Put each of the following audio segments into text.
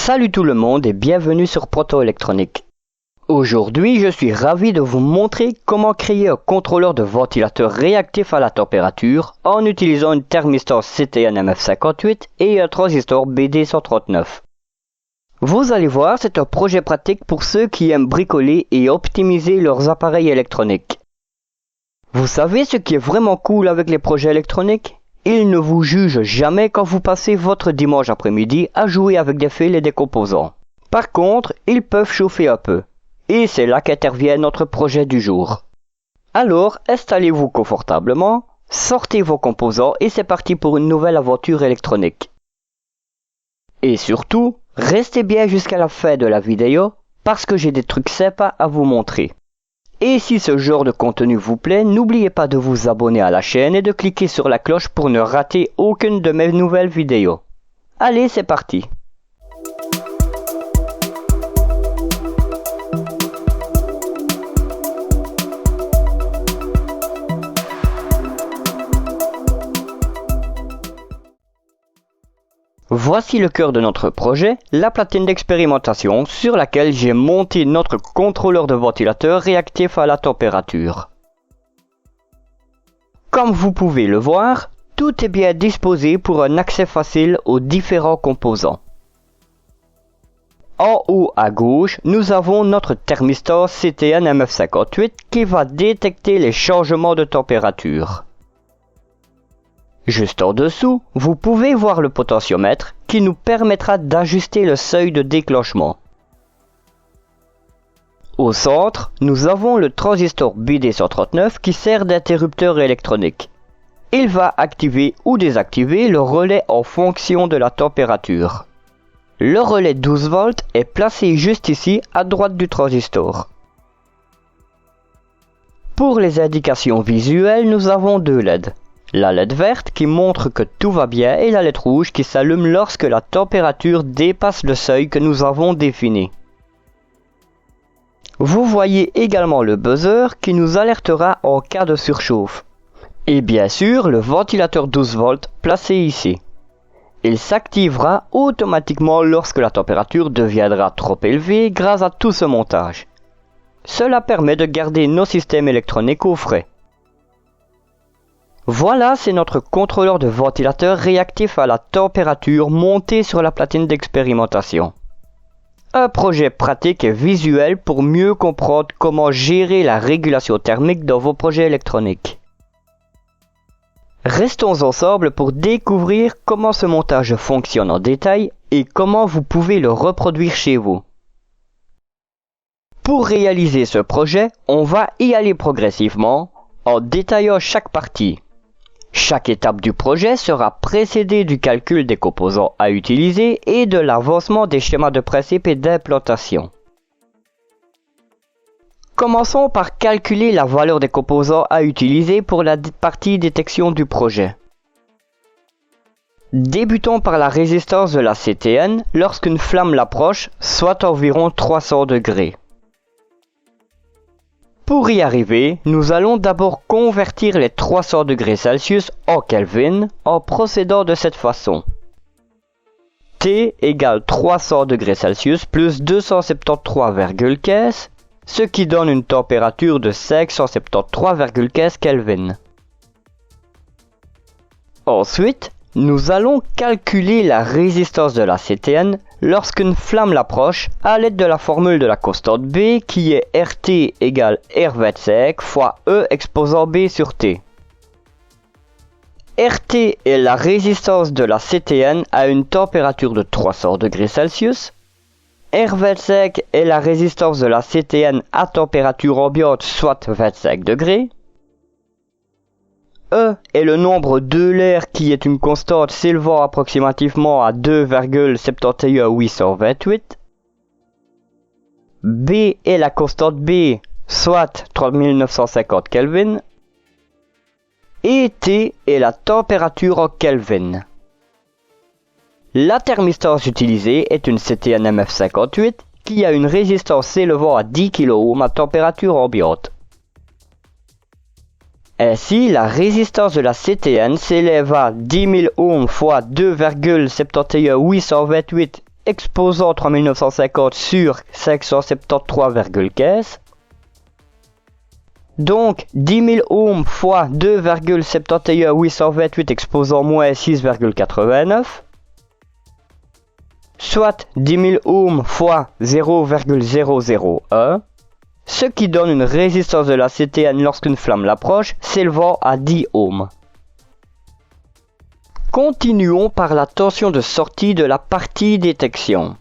Salut tout le monde et bienvenue sur Proto-Électronique. Aujourd'hui, je suis ravi de vous montrer comment créer un contrôleur de ventilateur réactif à la température en utilisant une thermistor CTN MF58 et un transistor BD139. Vous allez voir, c'est un projet pratique pour ceux qui aiment bricoler et optimiser leurs appareils électroniques. Vous savez ce qui est vraiment cool avec les projets électroniques ? Ils ne vous jugent jamais quand vous passez votre dimanche après-midi à jouer avec des fils et des composants. Par contre, ils peuvent chauffer un peu. Et c'est là qu'intervient notre projet du jour. Alors, installez-vous confortablement, sortez vos composants et c'est parti pour une nouvelle aventure électronique. Et surtout, restez bien jusqu'à la fin de la vidéo parce que j'ai des trucs sympas à vous montrer. Et si ce genre de contenu vous plaît, n'oubliez pas de vous abonner à la chaîne et de cliquer sur la cloche pour ne rater aucune de mes nouvelles vidéos. Allez, c'est parti! Voici le cœur de notre projet, la platine d'expérimentation sur laquelle j'ai monté notre contrôleur de ventilateur réactif à la température. Comme vous pouvez le voir, tout est bien disposé pour un accès facile aux différents composants. En haut à gauche, nous avons notre thermistor CTN MF58 qui va détecter les changements de température. Juste en dessous, vous pouvez voir le potentiomètre qui nous permettra d'ajuster le seuil de déclenchement. Au centre, nous avons le transistor BD139 qui sert d'interrupteur électronique. Il va activer ou désactiver le relais en fonction de la température. Le relais 12 volts est placé juste ici à droite du transistor. Pour les indications visuelles, nous avons deux LED. La LED verte qui montre que tout va bien et la LED rouge qui s'allume lorsque la température dépasse le seuil que nous avons défini. Vous voyez également le buzzer qui nous alertera en cas de surchauffe. Et bien sûr le ventilateur 12 volts placé ici. Il s'activera automatiquement lorsque la température deviendra trop élevée grâce à tout ce montage. Cela permet de garder nos systèmes électroniques au frais. Voilà, c'est notre contrôleur de ventilateur réactif à la température monté sur la platine d'expérimentation. Un projet pratique et visuel pour mieux comprendre comment gérer la régulation thermique dans vos projets électroniques. Restons ensemble pour découvrir comment ce montage fonctionne en détail et comment vous pouvez le reproduire chez vous. Pour réaliser ce projet, on va y aller progressivement en détaillant chaque partie. Chaque étape du projet sera précédée du calcul des composants à utiliser et de l'avancement des schémas de principe et d'implantation. Commençons par calculer la valeur des composants à utiliser pour la partie détection du projet. Débutons par la résistance de la CTN lorsqu'une flamme l'approche, soit environ 300 degrés. Pour y arriver, nous allons d'abord convertir les 300 degrés Celsius en Kelvin en procédant de cette façon. T égale 300 degrés Celsius plus 273,15, ce qui donne une température de 573,15 Kelvin. Ensuite, nous allons calculer la résistance de la CTN lorsqu'une flamme l'approche à l'aide de la formule de la constante B qui est RT égale R25 fois E exposant B sur T. RT est la résistance de la CTN à une température de 300 degrés Celsius. R25 est la résistance de la CTN à température ambiante soit 25 degrés. E est le nombre de l'air qui est une constante s'élevant approximativement à 2,71828. B est la constante B, soit 3950 Kelvin. Et T est la température en Kelvin. La thermistance utilisée est une CTN MF58 qui a une résistance s'élevant à 10 kΩ à température ambiante. Ainsi, la résistance de la CTN s'élève à 10 000 ohms fois 2,71828 exposant 3950 sur 573,15. Donc 10 000 ohms fois 2,71828 exposant moins 6,89. Soit 10 000 ohms fois 0,001. Ce qui donne une résistance de la CTN lorsqu'une flamme l'approche s'élevant à 10 ohms. Continuons par la tension de sortie de la partie détection.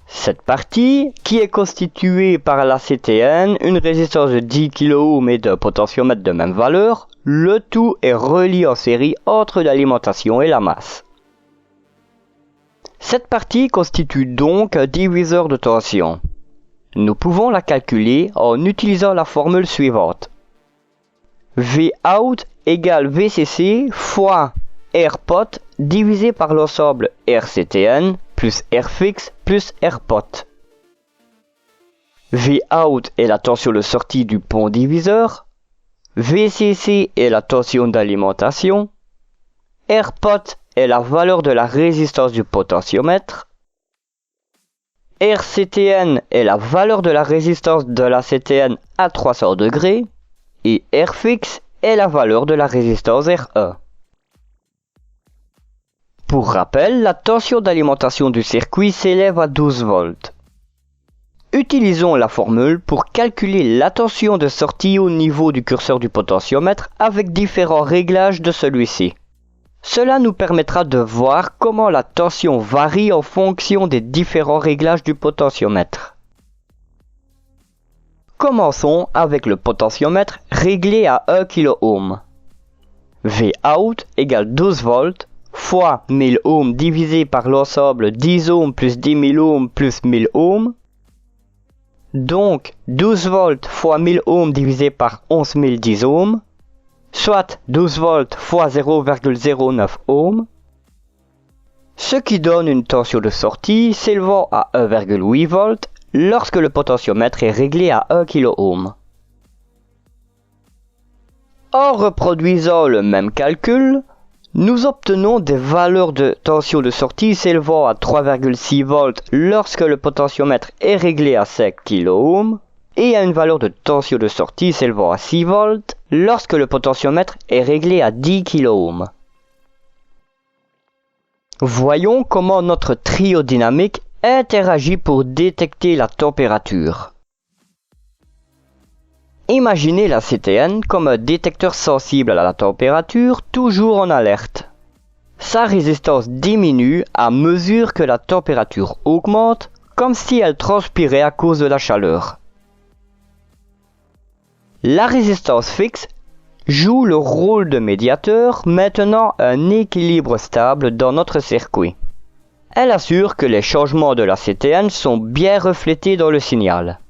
Cette partie, qui est constituée par la CTN, une résistance de 10 kΩ et d'un potentiomètre de même valeur, le tout est relié en série entre l'alimentation et la masse. Cette partie constitue donc un diviseur de tension. Nous pouvons la calculer en utilisant la formule suivante. Vout égale VCC fois Rpot divisé par l'ensemble RCTN plus Rfix plus Rpot. Vout est la tension de sortie du pont diviseur. VCC est la tension d'alimentation. Rpot est la valeur de la résistance du potentiomètre. RCTN est la valeur de la résistance de la CTN à 300 degrés. Et Rfix est la valeur de la résistance RE. Pour rappel, la tension d'alimentation du circuit s'élève à 12 volts. Utilisons la formule pour calculer la tension de sortie au niveau du curseur du potentiomètre avec différents réglages de celui-ci. Cela nous permettra de voir comment la tension varie en fonction des différents réglages du potentiomètre. Commençons avec le potentiomètre réglé à 1 kΩ. Vout égale 12 volts fois 1000 ohms divisé par l'ensemble 10 ohms plus 10 000 ohms plus 1000 ohms. Donc 12 volts fois 1000 ohms divisé par 11 010 ohms. Soit 12 volts fois 0,09 ohms. Ce qui donne une tension de sortie s'élevant à 1,8 volts lorsque le potentiomètre est réglé à 1 kΩ. En reproduisant le même calcul, nous obtenons des valeurs de tension de sortie s'élevant à 3,6 volts lorsque le potentiomètre est réglé à 5 kΩ et à une valeur de tension de sortie s'élevant à 6 volts lorsque le potentiomètre est réglé à 10 kΩ. Voyons comment notre trio dynamique interagit pour détecter la température. Imaginez la CTN comme un détecteur sensible à la température, toujours en alerte. Sa résistance diminue à mesure que la température augmente, comme si elle transpirait à cause de la chaleur. La résistance fixe joue le rôle de médiateur, maintenant un équilibre stable dans notre circuit. Elle assure que les changements de la CTN sont bien reflétés dans le signal.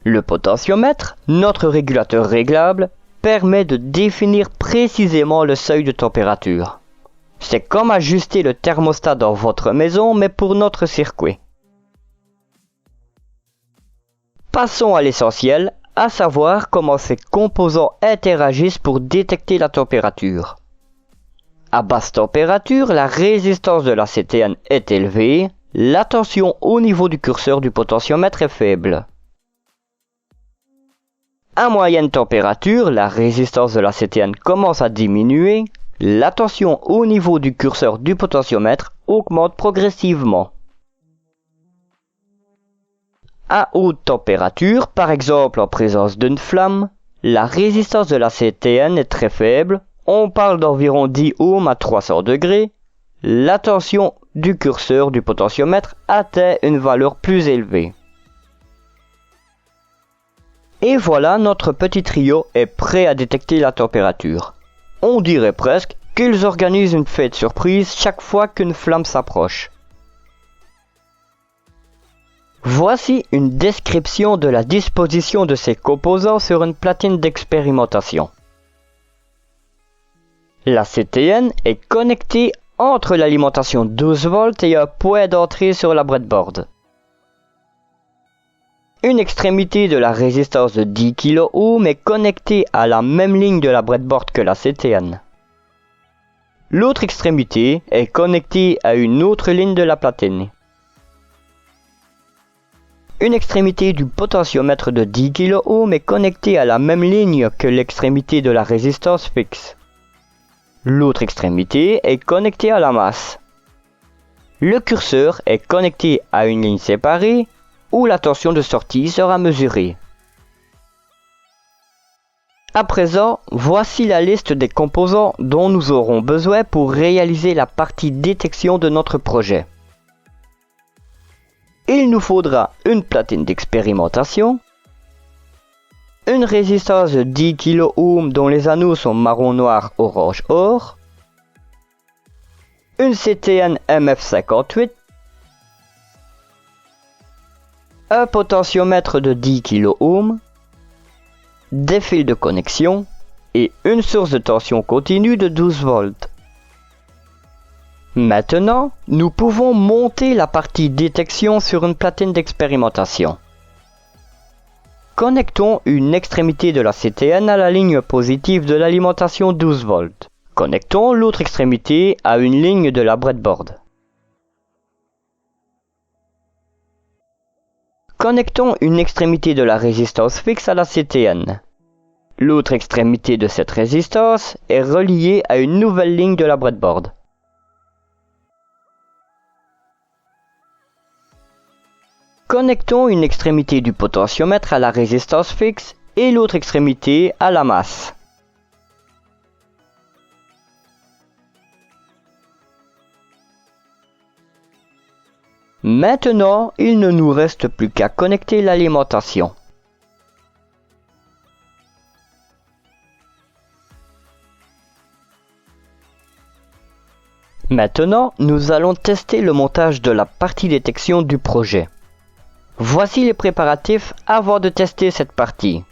Le potentiomètre, notre régulateur réglable, permet de définir précisément le seuil de température. C'est comme ajuster le thermostat dans votre maison, mais pour notre circuit. Passons à l'essentiel, à savoir comment ces composants interagissent pour détecter la température. À basse température, la résistance de la CTN est élevée, la tension au niveau du curseur du potentiomètre est faible. À moyenne température, la résistance de la CTN commence à diminuer, la tension au niveau du curseur du potentiomètre augmente progressivement. À haute température, par exemple en présence d'une flamme, la résistance de la CTN est très faible, on parle d'environ 10 ohms à 300 degrés, la tension du curseur du potentiomètre atteint une valeur plus élevée. Et voilà, notre petit trio est prêt à détecter la température. On dirait presque qu'ils organisent une fête surprise chaque fois qu'une flamme s'approche. Voici une description de la disposition de ces composants sur une platine d'expérimentation. La CTN est connectée entre l'alimentation 12 volts et un point d'entrée sur la breadboard. Une extrémité de la résistance de 10 kΩ est connectée à la même ligne de la breadboard que la CTN. L'autre extrémité est connectée à une autre ligne de la platine. Une extrémité du potentiomètre de 10 kΩ est connectée à la même ligne que l'extrémité de la résistance fixe. L'autre extrémité est connectée à la masse. Le curseur est connecté à une ligne séparée où la tension de sortie sera mesurée. À présent, voici la liste des composants dont nous aurons besoin pour réaliser la partie détection de notre projet. Il nous faudra une platine d'expérimentation, une résistance de 10 kΩ dont les anneaux sont marron noir orange or, une CTN MF58, un potentiomètre de 10 kΩ, des fils de connexion et une source de tension continue de 12 volts. Maintenant, nous pouvons monter la partie détection sur une platine d'expérimentation. Connectons une extrémité de la CTN à la ligne positive de l'alimentation 12 volts. Connectons l'autre extrémité à une ligne de la breadboard. Connectons une extrémité de la résistance fixe à la CTN. L'autre extrémité de cette résistance est reliée à une nouvelle ligne de la breadboard. Connectons une extrémité du potentiomètre à la résistance fixe et l'autre extrémité à la masse. Maintenant, il ne nous reste plus qu'à connecter l'alimentation. Maintenant, nous allons tester le montage de la partie détection du projet. Voici les préparatifs avant de tester cette partie.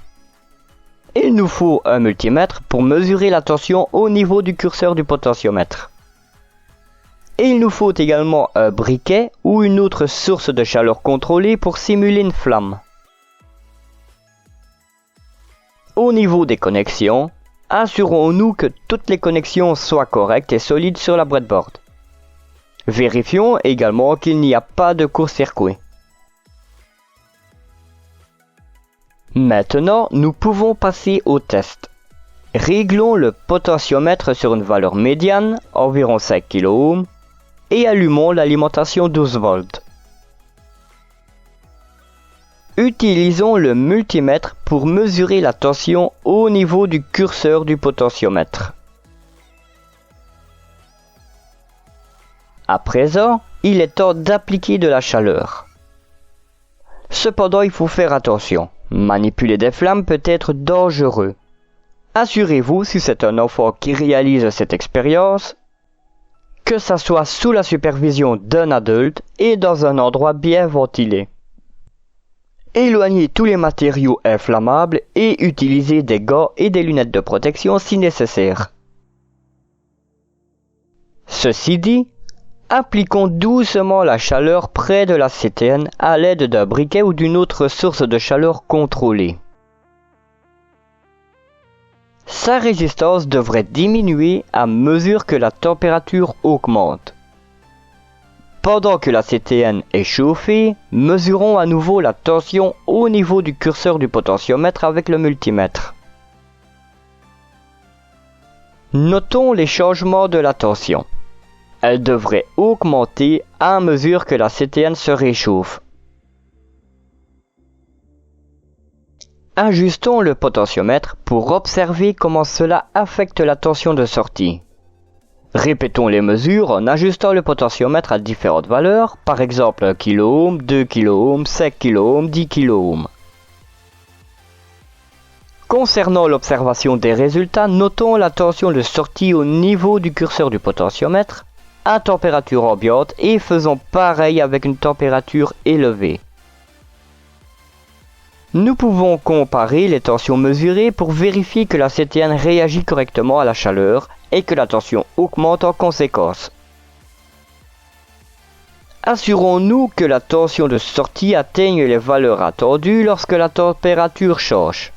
Il nous faut un multimètre pour mesurer la tension au niveau du curseur du potentiomètre. Il nous faut également un briquet ou une autre source de chaleur contrôlée pour simuler une flamme. Au niveau des connexions, assurons-nous que toutes les connexions soient correctes et solides sur la breadboard. Vérifions également qu'il n'y a pas de court-circuit. Maintenant, nous pouvons passer au test. Réglons le potentiomètre sur une valeur médiane, environ 5 kΩ, et allumons l'alimentation 12 volts. Utilisons le multimètre pour mesurer la tension au niveau du curseur du potentiomètre. À présent, il est temps d'appliquer de la chaleur. Cependant, il faut faire attention. Manipuler des flammes peut être dangereux. Assurez-vous, si c'est un enfant qui réalise cette expérience, que ça soit sous la supervision d'un adulte et dans un endroit bien ventilé. Éloignez tous les matériaux inflammables et utilisez des gants et des lunettes de protection si nécessaire. Ceci dit, appliquons doucement la chaleur près de la CTN à l'aide d'un briquet ou d'une autre source de chaleur contrôlée. Sa résistance devrait diminuer à mesure que la température augmente. Pendant que la CTN est chauffée, mesurons à nouveau la tension au niveau du curseur du potentiomètre avec le multimètre. Notons les changements de la tension. Elle devrait augmenter à mesure que la CTN se réchauffe. Ajustons le potentiomètre pour observer comment cela affecte la tension de sortie. Répétons les mesures en ajustant le potentiomètre à différentes valeurs, par exemple 1 kΩ, 2 kΩ, 5 kΩ, 10 kΩ. Concernant l'observation des résultats, notons la tension de sortie au niveau du curseur du potentiomètre, à température ambiante et faisons pareil avec une température élevée. Nous pouvons comparer les tensions mesurées pour vérifier que la CTN réagit correctement à la chaleur et que la tension augmente en conséquence. Assurons-nous que la tension de sortie atteigne les valeurs attendues lorsque la température change.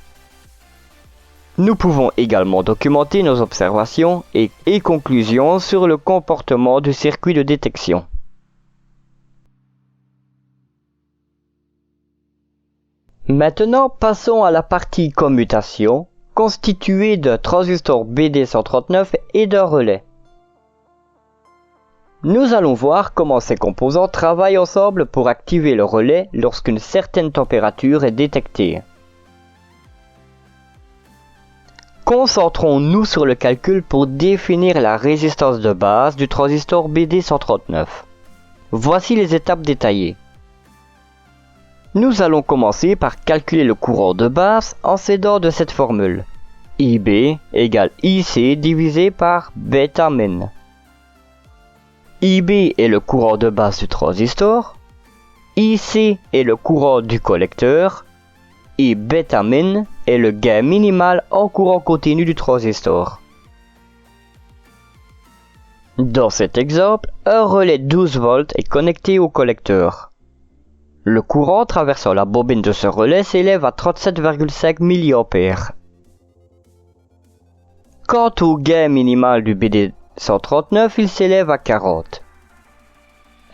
Nous pouvons également documenter nos observations et conclusions sur le comportement du circuit de détection. Maintenant, passons à la partie commutation, constituée d'un transistor BD139 et d'un relais. Nous allons voir comment ces composants travaillent ensemble pour activer le relais lorsqu'une certaine température est détectée. Concentrons-nous sur le calcul pour définir la résistance de base du transistor BD139. Voici les étapes détaillées. Nous allons commencer par calculer le courant de base en s'aidant de cette formule. IB égale IC divisé par bêta min. IB est le courant de base du transistor, IC est le courant du collecteur, et bêta min est le gain minimal en courant continu du transistor. Dans cet exemple, un relais 12 volts est connecté au collecteur. Le courant traversant la bobine de ce relais s'élève à 37,5 mA. Quant au gain minimal du BD139, il s'élève à 40.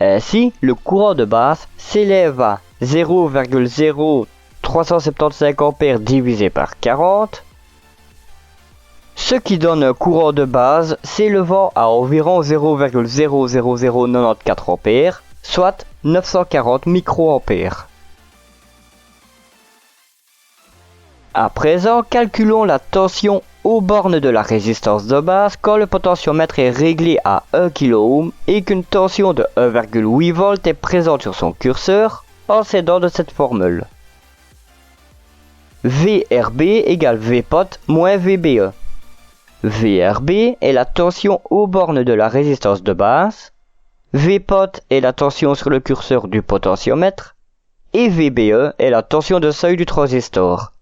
Ainsi, le courant de base s'élève à 0,0375 A divisé par 40, ce qui donne un courant de base s'élevant à environ 0,00094 A, soit 940 microampères. À présent, calculons la tension aux bornes de la résistance de base quand le potentiomètre est réglé à 1 kΩ et qu'une tension de 1,8 V est présente sur son curseur en s'aidant de cette formule. VRB égale Vpot moins VBE. VRB est la tension aux bornes de la résistance de base, Vpot est la tension sur le curseur du potentiomètre et VBE est la tension de seuil du transistor.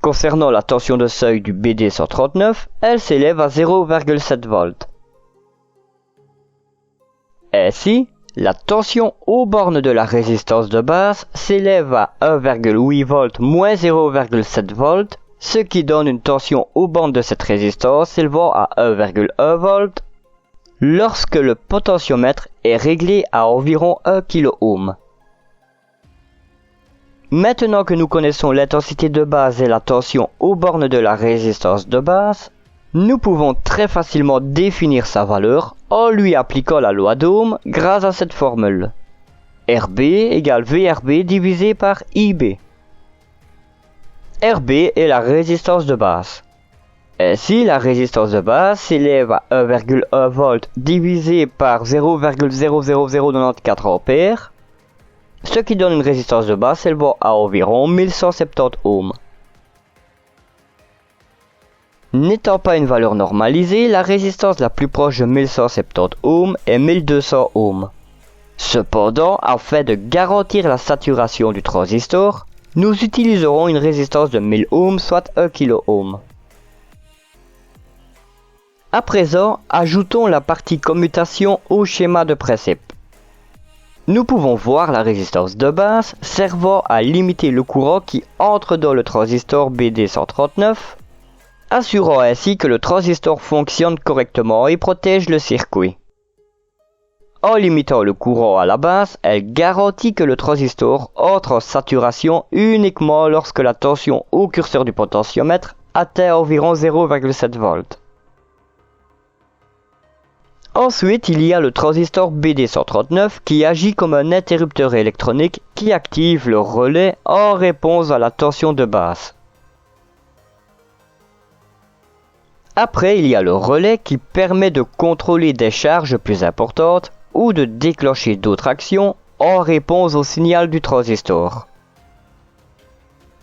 Concernant la tension de seuil du BD139, elle s'élève à 0,7 V. Ainsi, la tension aux bornes de la résistance de base s'élève à 1,8 V moins 0,7 V, ce qui donne une tension aux bornes de cette résistance s'élevant à 1,1 V lorsque le potentiomètre est réglé à environ 1 kΩ. Maintenant que nous connaissons l'intensité de base et la tension aux bornes de la résistance de base, nous pouvons très facilement définir sa valeur en lui appliquant la loi d'Ohm grâce à cette formule. RB égale VRB divisé par IB. RB est la résistance de base. Ainsi, la résistance de base s'élève à 1,1 V divisé par 0,00094 A, ce qui donne une résistance de base s'élevant à environ 1170 ohms. N'étant pas une valeur normalisée, la résistance la plus proche de 1170 ohms est 1200 ohms. Cependant, afin de garantir la saturation du transistor, nous utiliserons une résistance de 1000 ohms, soit 1 kΩ. À présent, ajoutons la partie commutation au schéma de principe. Nous pouvons voir la résistance de base servant à limiter le courant qui entre dans le transistor BD139, assurant ainsi que le transistor fonctionne correctement et protège le circuit. En limitant le courant à la base, elle garantit que le transistor entre en saturation uniquement lorsque la tension au curseur du potentiomètre atteint environ 0,7 V. Ensuite, il y a le transistor BD139 qui agit comme un interrupteur électronique qui active le relais en réponse à la tension de base. Après, il y a le relais qui permet de contrôler des charges plus importantes ou de déclencher d'autres actions en réponse au signal du transistor.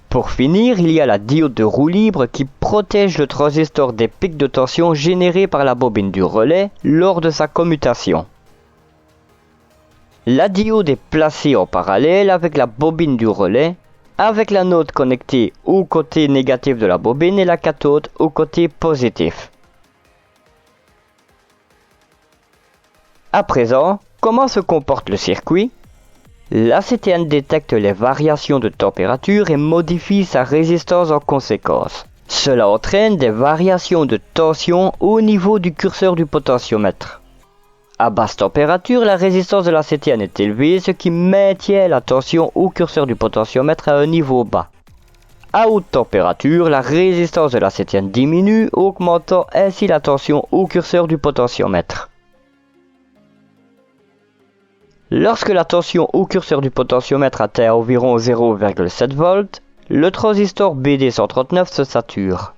Pour finir, il y a la diode de roue libre qui protège le transistor des pics de tension générés par la bobine du relais lors de sa commutation. La diode est placée en parallèle avec la bobine du relais, avec l'anode connectée au côté négatif de la bobine et la cathode au côté positif. À présent, comment se comporte le circuit ? La CTN détecte les variations de température et modifie sa résistance en conséquence. Cela entraîne des variations de tension au niveau du curseur du potentiomètre. À basse température, la résistance de la CTN est élevée, ce qui maintient la tension au curseur du potentiomètre à un niveau bas. À haute température, la résistance de la CTN diminue, augmentant ainsi la tension au curseur du potentiomètre. Lorsque la tension au curseur du potentiomètre atteint environ 0,7 volts, le transistor BD139 se sature.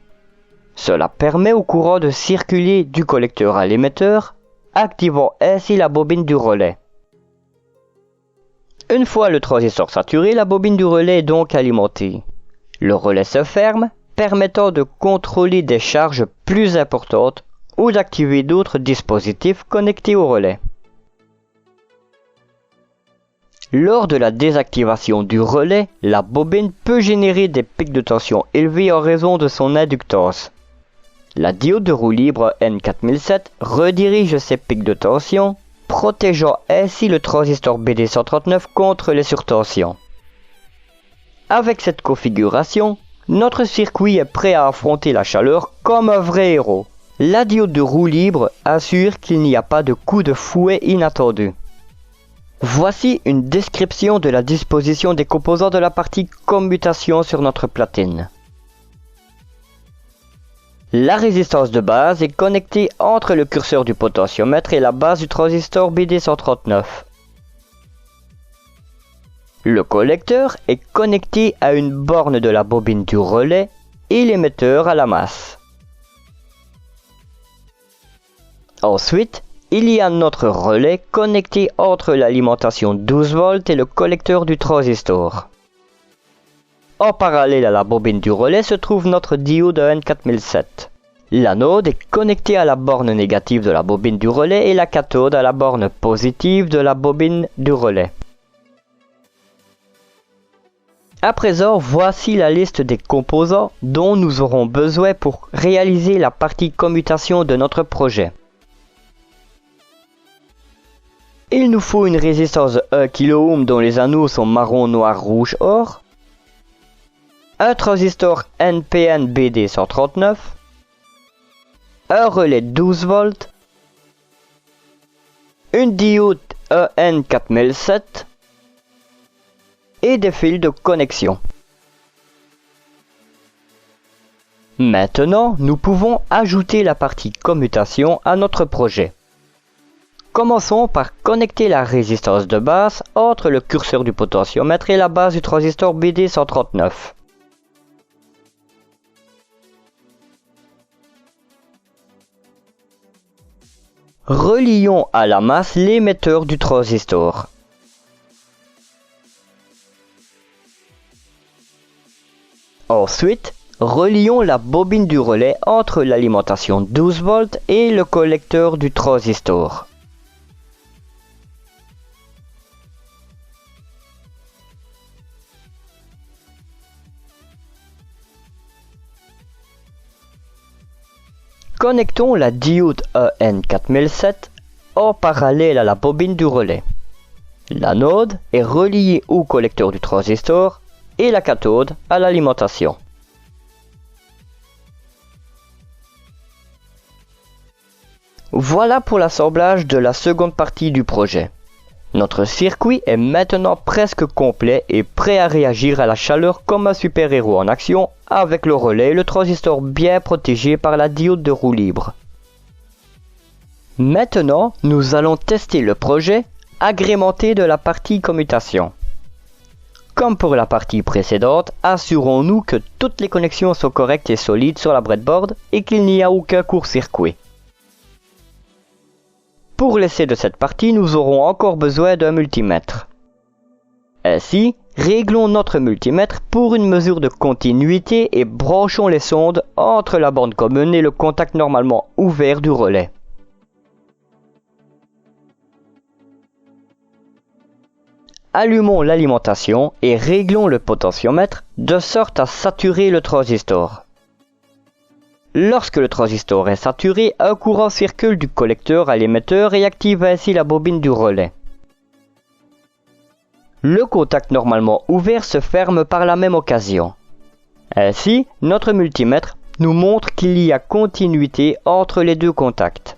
Cela permet au courant de circuler du collecteur à l'émetteur, activant ainsi la bobine du relais. Une fois le transistor saturé, la bobine du relais est donc alimentée. Le relais se ferme, permettant de contrôler des charges plus importantes ou d'activer d'autres dispositifs connectés au relais. Lors de la désactivation du relais, la bobine peut générer des pics de tension élevés en raison de son inductance. La diode de roue libre N4007 redirige ces pics de tension, protégeant ainsi le transistor BD139 contre les surtensions. Avec cette configuration, notre circuit est prêt à affronter la chaleur comme un vrai héros. La diode de roue libre assure qu'il n'y a pas de coup de fouet inattendu. Voici une description de la disposition des composants de la partie commutation sur notre platine. La résistance de base est connectée entre le curseur du potentiomètre et la base du transistor BD139. Le collecteur est connecté à une borne de la bobine du relais et l'émetteur à la masse. Ensuite, il y a notre relais connecté entre l'alimentation 12 volts et le collecteur du transistor. En parallèle à la bobine du relais se trouve notre diode N4007. L'anode est connectée à la borne négative de la bobine du relais et la cathode à la borne positive de la bobine du relais. À présent, voici la liste des composants dont nous aurons besoin pour réaliser la partie commutation de notre projet. Il nous faut une résistance de 1 kΩ dont les anneaux sont marron, noir, rouge, or. Un transistor NPN BD139. Un relais 12 volts. Une diode EN4007. Et des fils de connexion. Maintenant, nous pouvons ajouter la partie commutation à notre projet. Commençons par connecter la résistance de base entre le curseur du potentiomètre et la base du transistor BD139. Relions à la masse l'émetteur du transistor. Ensuite, relions la bobine du relais entre l'alimentation 12 volts et le collecteur du transistor. Connectons la diode EN4007 en parallèle à la bobine du relais. L'anode est reliée au collecteur du transistor et la cathode à l'alimentation. Voilà pour l'assemblage de la seconde partie du projet. Notre circuit est maintenant presque complet et prêt à réagir à la chaleur comme un super-héros en action avec le relais et le transistor bien protégé par la diode de roue libre. Maintenant, nous allons tester le projet agrémenté de la partie commutation. Comme pour la partie précédente, assurons-nous que toutes les connexions sont correctes et solides sur la breadboard et qu'il n'y a aucun court-circuit. Pour l'essai de cette partie, nous aurons encore besoin d'un multimètre. Ainsi, réglons notre multimètre pour une mesure de continuité et branchons les sondes entre la borne commune et le contact normalement ouvert du relais. Allumons l'alimentation et réglons le potentiomètre de sorte à saturer le transistor. Lorsque le transistor est saturé, un courant circule du collecteur à l'émetteur et active ainsi la bobine du relais. Le contact normalement ouvert se ferme par la même occasion. Ainsi, notre multimètre nous montre qu'il y a continuité entre les deux contacts.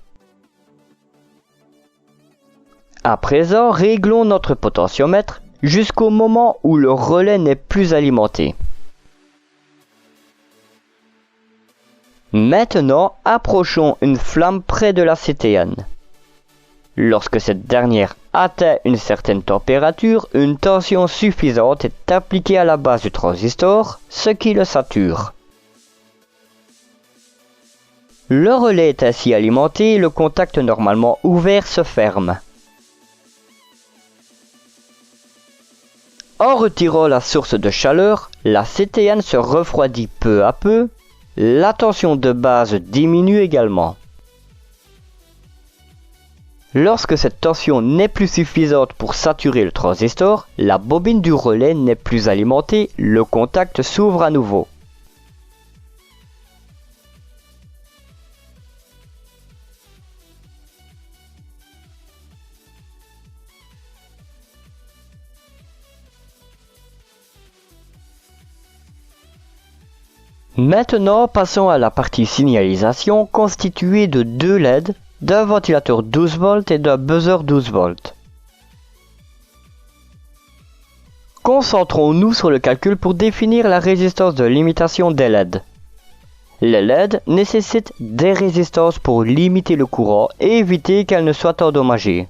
À présent, réglons notre potentiomètre jusqu'au moment où le relais n'est plus alimenté. Maintenant, approchons une flamme près de la CTN. Lorsque cette dernière atteint une certaine température, une tension suffisante est appliquée à la base du transistor, ce qui le sature. Le relais est ainsi alimenté et le contact normalement ouvert se ferme. En retirant la source de chaleur, la CTN se refroidit peu à peu, la tension de base diminue également. Lorsque cette tension n'est plus suffisante pour saturer le transistor, la bobine du relais n'est plus alimentée, le contact s'ouvre à nouveau. Maintenant, passons à la partie signalisation constituée de deux LED, d'un ventilateur 12 volts et d'un buzzer 12 volts. Concentrons-nous sur le calcul pour définir la résistance de limitation des LED. Les LED nécessitent des résistances pour limiter le courant et éviter qu'elles ne soient endommagées.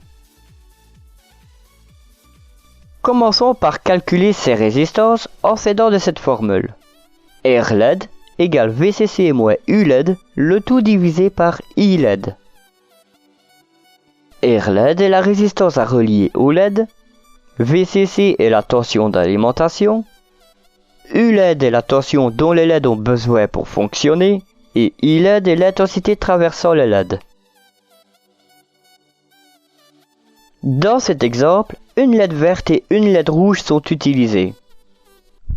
Commençons par calculer ces résistances en s'aidant de cette formule. R LED égale VCC moins U LED, le tout divisé par I LED. R LED est la résistance à relier au LED, VCC est la tension d'alimentation, U LED est la tension dont les LED ont besoin pour fonctionner, et I LED est l'intensité traversant les LED. Dans cet exemple, une LED verte et une LED rouge sont utilisées.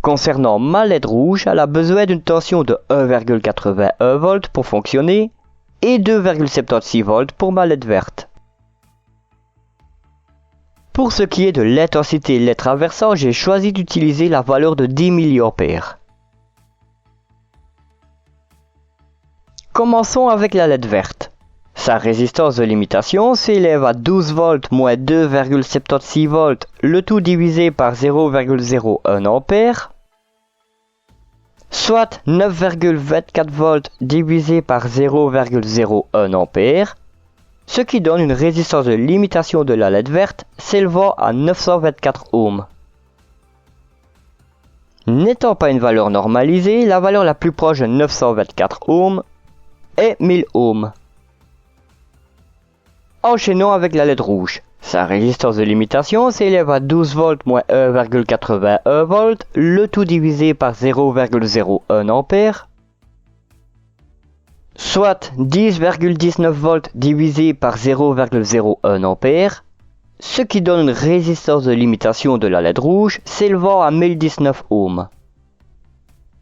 Concernant ma LED rouge, elle a besoin d'une tension de 1,81 volts pour fonctionner et 2,76 volts pour ma LED verte. Pour ce qui est de l'intensité LED traversant, j'ai choisi d'utiliser la valeur de 10 mA. Commençons avec la LED verte. Sa résistance de limitation s'élève à 12 volts moins 2,76 volts, le tout divisé par 0,01 ampère, soit 9,24 volts divisé par 0,01 ampère, ce qui donne une résistance de limitation de la LED verte s'élevant à 924 ohms. N'étant pas une valeur normalisée, la valeur la plus proche de 924 ohms est 1000 ohms. Enchaînons avec la LED rouge. Sa résistance de limitation s'élève à 12 volts moins 1,81 volts, le tout divisé par 0,01 ampère, soit 10,19 volts divisé par 0,01 ampère, ce qui donne une résistance de limitation de la LED rouge s'élevant à 1019 ohms.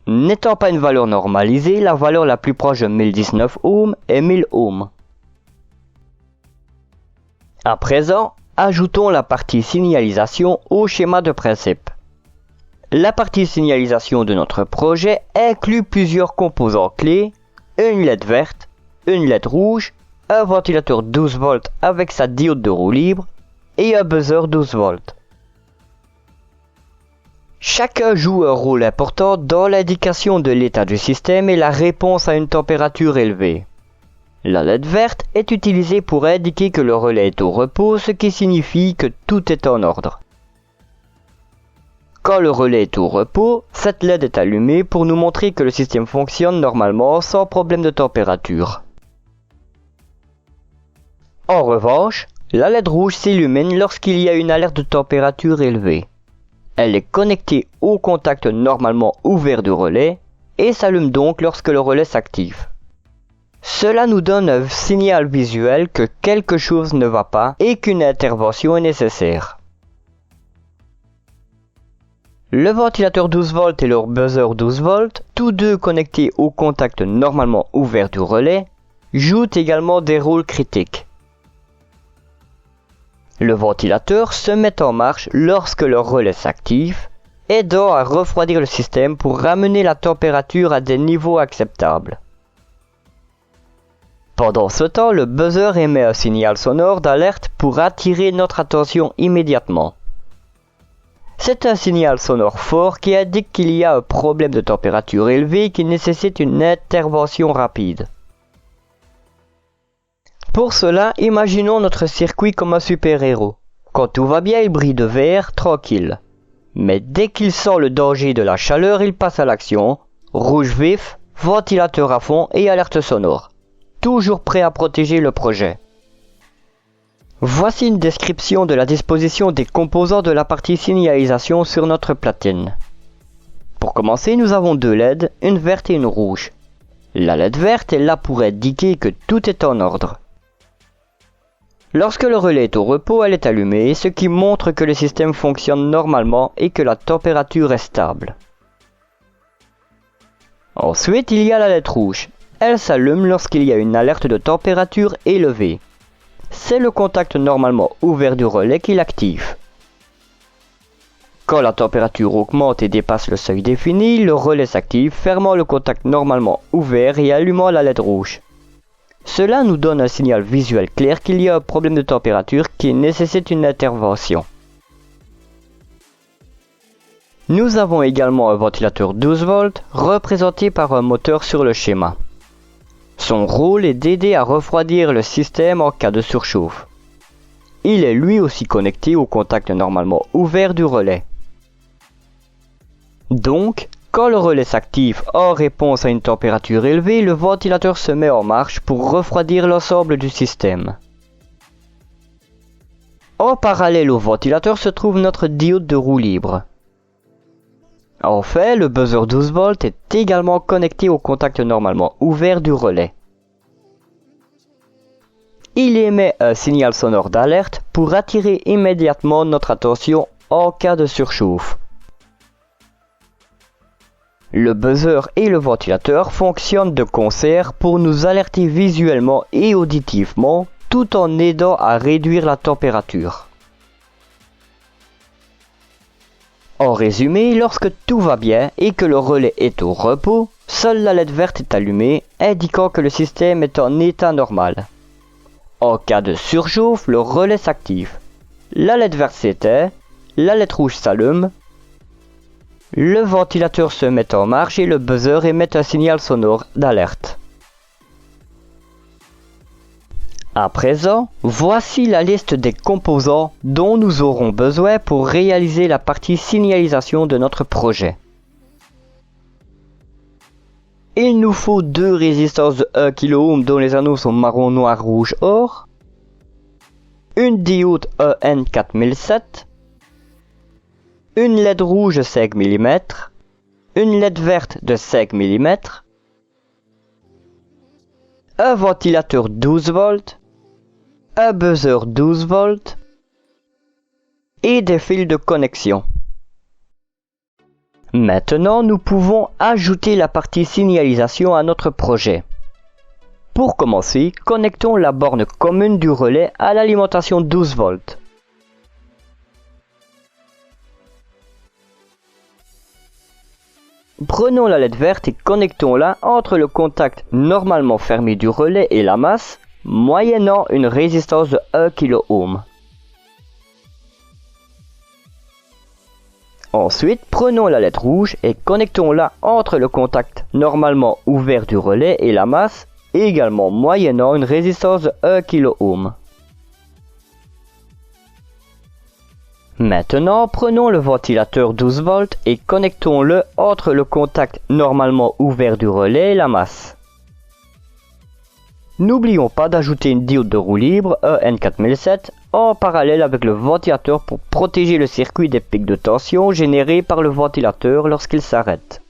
N'étant pas une valeur normalisée, la valeur la plus proche de 1019 ohms est 1000 ohms. À présent, ajoutons la partie signalisation au schéma de principe. La partie signalisation de notre projet inclut plusieurs composants clés, une LED verte, une LED rouge, un ventilateur 12 volts avec sa diode de roue libre et un buzzer 12 volts. Chacun joue un rôle important dans l'indication de l'état du système et la réponse à une température élevée. La LED verte est utilisée pour indiquer que le relais est au repos, ce qui signifie que tout est en ordre. Quand le relais est au repos, cette LED est allumée pour nous montrer que le système fonctionne normalement sans problème de température. En revanche, la LED rouge s'illumine lorsqu'il y a une alerte de température élevée. Elle est connectée au contact normalement ouvert du relais et s'allume donc lorsque le relais s'active. Cela nous donne un signal visuel que quelque chose ne va pas et qu'une intervention est nécessaire. Le ventilateur 12 volts et leur buzzer 12 volts, tous deux connectés au contact normalement ouvert du relais, jouent également des rôles critiques. Le ventilateur se met en marche lorsque le relais s'active, aidant à refroidir le système pour ramener la température à des niveaux acceptables. Pendant ce temps, le buzzer émet un signal sonore d'alerte pour attirer notre attention immédiatement. C'est un signal sonore fort qui indique qu'il y a un problème de température élevée qui nécessite une intervention rapide. Pour cela, imaginons notre circuit comme un super-héros. Quand tout va bien, il brille de vert, tranquille. Mais dès qu'il sent le danger de la chaleur, il passe à l'action. Rouge vif, ventilateur à fond et alerte sonore. Toujours prêt à protéger le projet. Voici une description de la disposition des composants de la partie signalisation sur notre platine. Pour commencer, nous avons deux LED, une verte et une rouge. La LED verte est là pour indiquer que tout est en ordre. Lorsque le relais est au repos, elle est allumée, ce qui montre que le système fonctionne normalement et que la température est stable. Ensuite, il y a la LED rouge. Elle s'allume lorsqu'il y a une alerte de température élevée. C'est le contact normalement ouvert du relais qui l'active. Quand la température augmente et dépasse le seuil défini, le relais s'active, fermant le contact normalement ouvert et allumant la LED rouge. Cela nous donne un signal visuel clair qu'il y a un problème de température qui nécessite une intervention. Nous avons également un ventilateur 12 volts représenté par un moteur sur le schéma. Son rôle est d'aider à refroidir le système en cas de surchauffe. Il est lui aussi connecté au contact normalement ouvert du relais. Donc, quand le relais s'active en réponse à une température élevée, le ventilateur se met en marche pour refroidir l'ensemble du système. En parallèle au ventilateur se trouve notre diode de roue libre. En fait, le buzzer 12 volts est également connecté au contact normalement ouvert du relais. Il émet un signal sonore d'alerte pour attirer immédiatement notre attention en cas de surchauffe. Le buzzer et le ventilateur fonctionnent de concert pour nous alerter visuellement et auditivement tout en aidant à réduire la température. En résumé, lorsque tout va bien et que le relais est au repos, seule la LED verte est allumée, indiquant que le système est en état normal. En cas de surchauffe, le relais s'active. La LED verte s'éteint, la LED rouge s'allume, le ventilateur se met en marche et le buzzer émet un signal sonore d'alerte. À présent, voici la liste des composants dont nous aurons besoin pour réaliser la partie signalisation de notre projet. Il nous faut deux résistances de 1 kΩ dont les anneaux sont marron, noir, rouge, or, une diode EN4007, une LED rouge 5 mm, une LED verte de 5 mm, un ventilateur 12 volts, un buzzer 12 volts et des fils de connexion. Maintenant, nous pouvons ajouter la partie signalisation à notre projet. Pour commencer, connectons la borne commune du relais à l'alimentation 12 volts. Prenons la LED verte et connectons-la entre le contact normalement fermé du relais et la masse, moyennant une résistance de 1 kΩ. Ensuite, prenons la LED rouge et connectons-la entre le contact normalement ouvert du relais et la masse, également moyennant une résistance de 1 kΩ. Maintenant, prenons le ventilateur 12 volts et connectons-le entre le contact normalement ouvert du relais et la masse. N'oublions pas d'ajouter une diode de roue libre EN4007 en parallèle avec le ventilateur pour protéger le circuit des pics de tension générés par le ventilateur lorsqu'il s'arrête.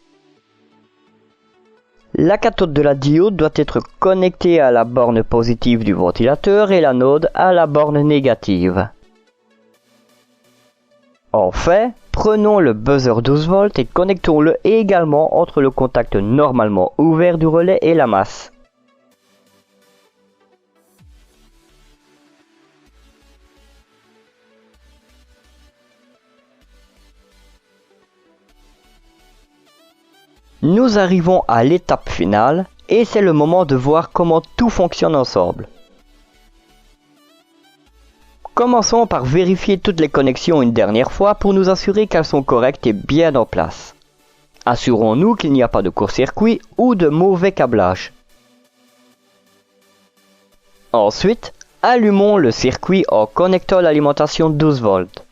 La cathode de la diode doit être connectée à la borne positive du ventilateur et l'anode à la borne négative. Enfin, prenons le buzzer 12 volts et connectons-le également entre le contact normalement ouvert du relais et la masse. Nous arrivons à l'étape finale et c'est le moment de voir comment tout fonctionne ensemble. Commençons par vérifier toutes les connexions une dernière fois pour nous assurer qu'elles sont correctes et bien en place. Assurons-nous qu'il n'y a pas de court-circuit ou de mauvais câblage. Ensuite, allumons le circuit en connectant l'alimentation 12 volts.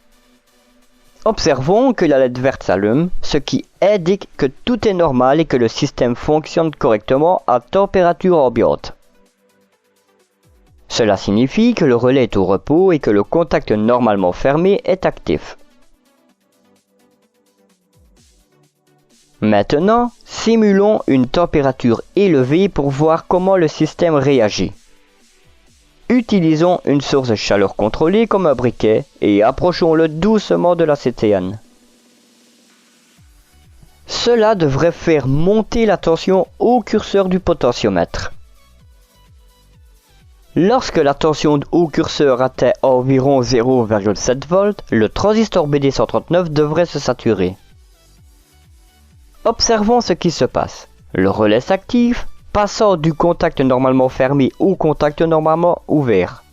Observons que la LED verte s'allume, ce qui indique que tout est normal et que le système fonctionne correctement à température ambiante. Cela signifie que le relais est au repos et que le contact normalement fermé est actif. Maintenant, simulons une température élevée pour voir comment le système réagit. Utilisons une source de chaleur contrôlée comme un briquet et approchons-le doucement de la CTN. Cela devrait faire monter la tension au curseur du potentiomètre. Lorsque la tension au curseur atteint environ 0,7 volts, le transistor BD139 devrait se saturer. Observons ce qui se passe. Le relais s'active, passant du contact normalement fermé au contact normalement ouvert.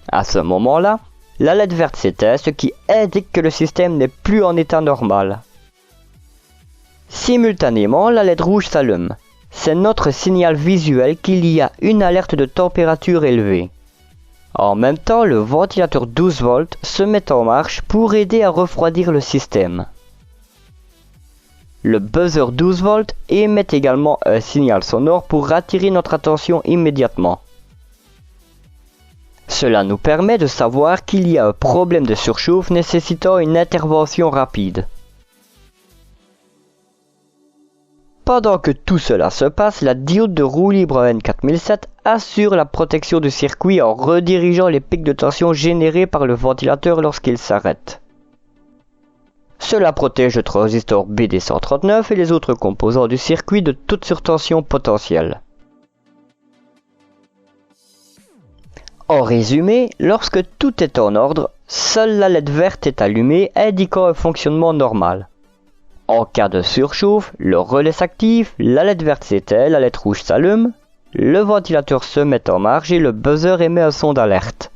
À ce moment-là, la LED verte s'éteint, ce qui indique que le système n'est plus en état normal. Simultanément, la LED rouge s'allume. C'est notre signal visuel qu'il y a une alerte de température élevée. En même temps, le ventilateur 12 volts se met en marche pour aider à refroidir le système. Le buzzer 12 volts émet également un signal sonore pour attirer notre attention immédiatement. Cela nous permet de savoir qu'il y a un problème de surchauffe nécessitant une intervention rapide. Pendant que tout cela se passe, la diode de roue libre N4007 assure la protection du circuit en redirigeant les pics de tension générés par le ventilateur lorsqu'il s'arrête. Cela protège le transistor BD139 et les autres composants du circuit de toute surtension potentielle. En résumé, lorsque tout est en ordre, seule la LED verte est allumée indiquant un fonctionnement normal. En cas de surchauffe, le relais s'active, la LED verte s'éteint, la LED rouge s'allume, le ventilateur se met en marche et le buzzer émet un son d'alerte.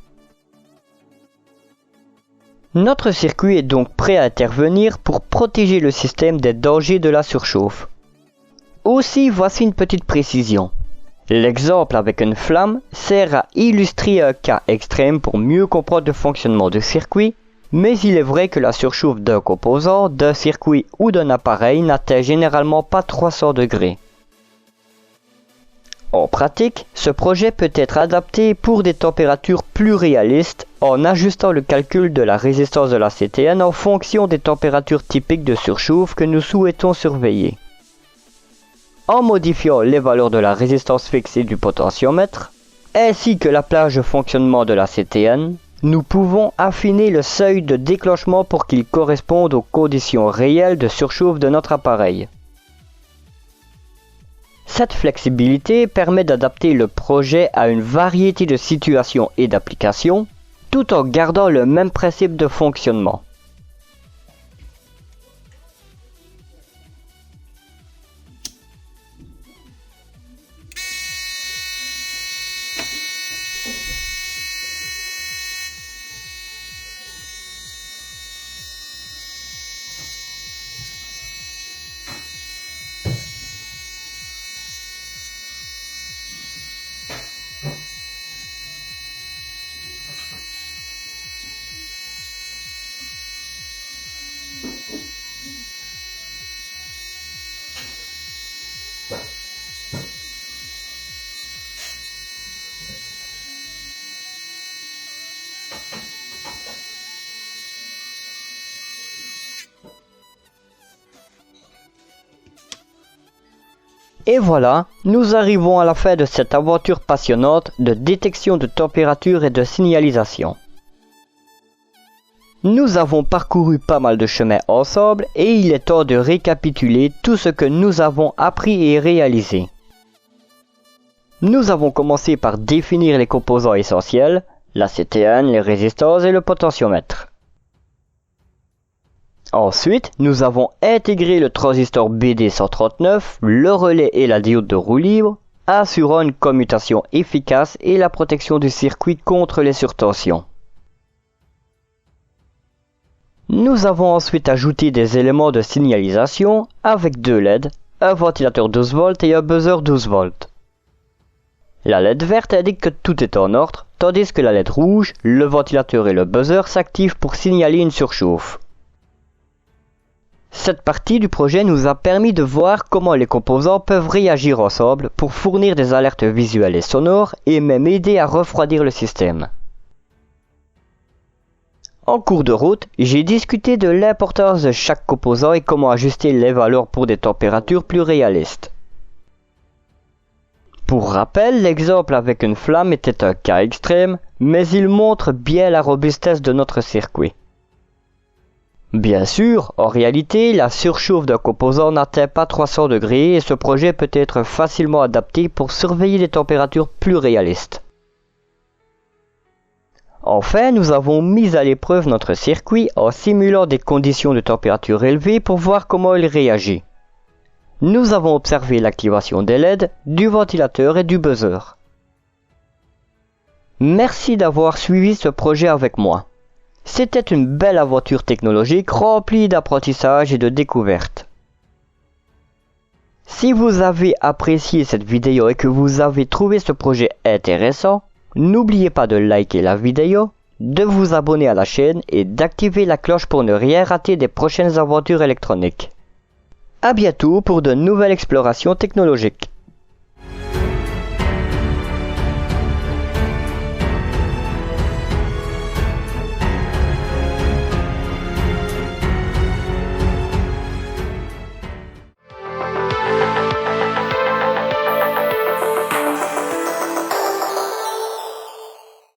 Notre circuit est donc prêt à intervenir pour protéger le système des dangers de la surchauffe. Aussi, voici une petite précision. L'exemple avec une flamme sert à illustrer un cas extrême pour mieux comprendre le fonctionnement du circuit, mais il est vrai que la surchauffe d'un composant, d'un circuit ou d'un appareil n'atteint généralement pas 300 degrés. En pratique, ce projet peut être adapté pour des températures plus réalistes en ajustant le calcul de la résistance de la CTN en fonction des températures typiques de surchauffe que nous souhaitons surveiller. En modifiant les valeurs de la résistance fixe et du potentiomètre, ainsi que la plage de fonctionnement de la CTN, nous pouvons affiner le seuil de déclenchement pour qu'il corresponde aux conditions réelles de surchauffe de notre appareil. Cette flexibilité permet d'adapter le projet à une variété de situations et d'applications, tout en gardant le même principe de fonctionnement. Et voilà, nous arrivons à la fin de cette aventure passionnante de détection de température et de signalisation. Nous avons parcouru pas mal de chemins ensemble et il est temps de récapituler tout ce que nous avons appris et réalisé. Nous avons commencé par définir les composants essentiels, la CTN, les résistances et le potentiomètre. Ensuite, nous avons intégré le transistor BD139, le relais et la diode de roue libre, assurant une commutation efficace et la protection du circuit contre les surtensions. Nous avons ensuite ajouté des éléments de signalisation avec 2 LED, un ventilateur 12 volts et un buzzer 12 volts. La LED verte indique que tout est en ordre, tandis que la LED rouge, le ventilateur et le buzzer s'activent pour signaler une surchauffe. Cette partie du projet nous a permis de voir comment les composants peuvent réagir ensemble pour fournir des alertes visuelles et sonores et même aider à refroidir le système. En cours de route, j'ai discuté de l'importance de chaque composant et comment ajuster les valeurs pour des températures plus réalistes. Pour rappel, l'exemple avec une flamme était un cas extrême, mais il montre bien la robustesse de notre circuit. Bien sûr, en réalité, la surchauffe d'un composant n'atteint pas 300 degrés et ce projet peut être facilement adapté pour surveiller des températures plus réalistes. Enfin, nous avons mis à l'épreuve notre circuit en simulant des conditions de température élevées pour voir comment il réagit. Nous avons observé l'activation des LED, du ventilateur et du buzzer. Merci d'avoir suivi ce projet avec moi. C'était une belle aventure technologique remplie d'apprentissage et de découvertes. Si vous avez apprécié cette vidéo et que vous avez trouvé ce projet intéressant, n'oubliez pas de liker la vidéo, de vous abonner à la chaîne et d'activer la cloche pour ne rien rater des prochaines aventures électroniques. À bientôt pour de nouvelles explorations technologiques.